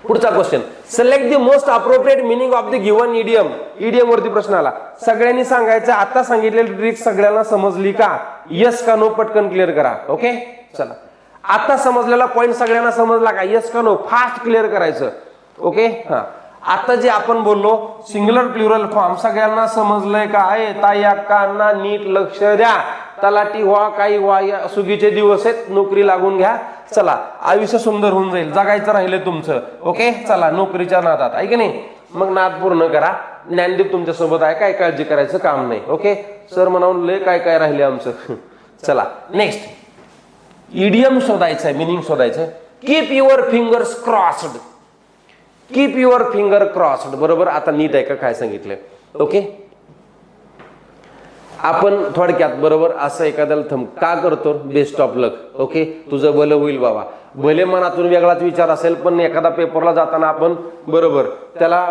पुढचा question, select the most appropriate meaning of the given idiom. Idiom वरती प्रश्न आला. सगळ्यांनी सांगायचं आता सांगितलेली ट्रिक सगळ्यांना समजली का? यस का नो पटकन क्लिअर करा. ओके चला, आता समजलेला पॉइंट सगळ्यांना समजला का? यस का नो फास्ट क्लिअर करायचं. ओके हा, आता जे आपण बोललो सिंग्युलर प्लुरल फॉर्म सगळ्यांना समजलंय का? ताई अक्कांना नीट लक्ष द्या. तलाठी व्हा, काही व्हा, या सुगीचे दिवस आहेत, नोकरी लागून घ्या. चला, आयुष्य सुंदर होऊन जाईल, जगायचं राहिलं तुमचं. ओके चला, नोकरीच्या नादात आहे की नाही, मग नाद पूर्ण करा. ज्ञानदीप तुमच्या सोबत आहे, काय काळजी करायचं काम नाही. ओके सर म्हणावून लय काय काय राहिले आमचं. चला नेक्स्ट, इडियम शोधायचं आहे, मिनिंग शोधायचं आहे. Keep your fingers crossed. Keep your finger crossed बरोबर. आता नीट आहे का काय सांगितलंय? ओके, आपण थोडक्यात बरोबर असं एखाद्याला थंब का करतो? Best of luck. ओके, तुझं भलं होईल बाबा. भले मनातून वेगळाच विचार असेल, पण एखादा पेपरला जाताना आपण बरोबर त्याला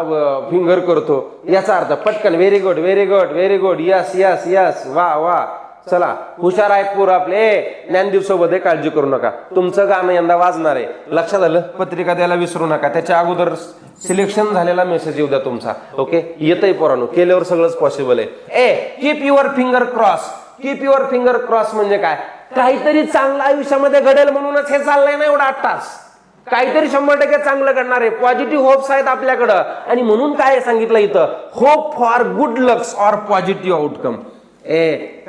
फिंगर करतो, याचा अर्थ पटकन very good very good very good, yes yes yes, वा वा. चला, हुशार आहेत पोर आपले. ज्ञानदीप सोबत आहे, काळजी करू नका. तुमचं गाणं यंदा वाजणार आहे, लक्षात आलं? पत्रिका द्यायला विसरू नका. त्याच्या अगोदर सिलेक्शन झालेला मेसेज येऊ द्या तुमचा. ओके, येतंय पोरांनो, केल्यावर सगळंच पॉसिबल आहे. Keep your finger cross. Keep your finger cross म्हणजे काय? काहीतरी चांगलं आयुष्यामध्ये घडेल म्हणूनच हे चाललंय ना एवढा 8 तास. काहीतरी 100% चांगलं घडणार आहे. पॉझिटिव्ह होप्स आहेत आपल्याकडं, आणि म्हणून काय सांगितलं इथं? Hope for good lux or positive outcome.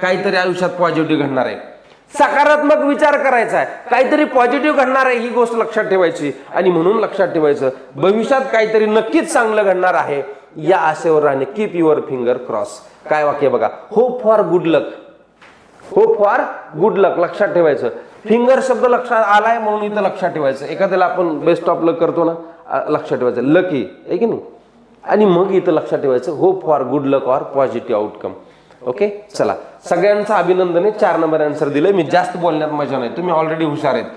काहीतरी आयुष्यात पॉझिटिव्ह घडणार आहे, सकारात्मक विचार करायचा आहे, काहीतरी पॉझिटिव्ह घडणार आहे, ही गोष्ट लक्षात ठेवायची. आणि म्हणून लक्षात ठेवायचं भविष्यात काहीतरी नक्कीच चांगलं घडणार आहे, या आशेवर राहणे. Keep your finger cross. काय वाक्य बघा, hope for good luck. Hope for good luck लक्षात ठेवायचं. फिंगर शब्द लक्षात आलाय म्हणून इथं लक्षात ठेवायचं. एखाद्याला आपण बेस्ट ऑफ लक करतो ना, लक्षात ठेवायचं लकी आहे की नाही, आणि मग इथं लक्षात ठेवायचं hope for good luck or positive outcome. Okay चला, सगळ्यांचं अभिनंदन आहे. 4 नंबर आन्सर दिले. मी जास्त बोलण्यात मजा नाही, तुम्ही ऑलरेडी हुशार आहेत.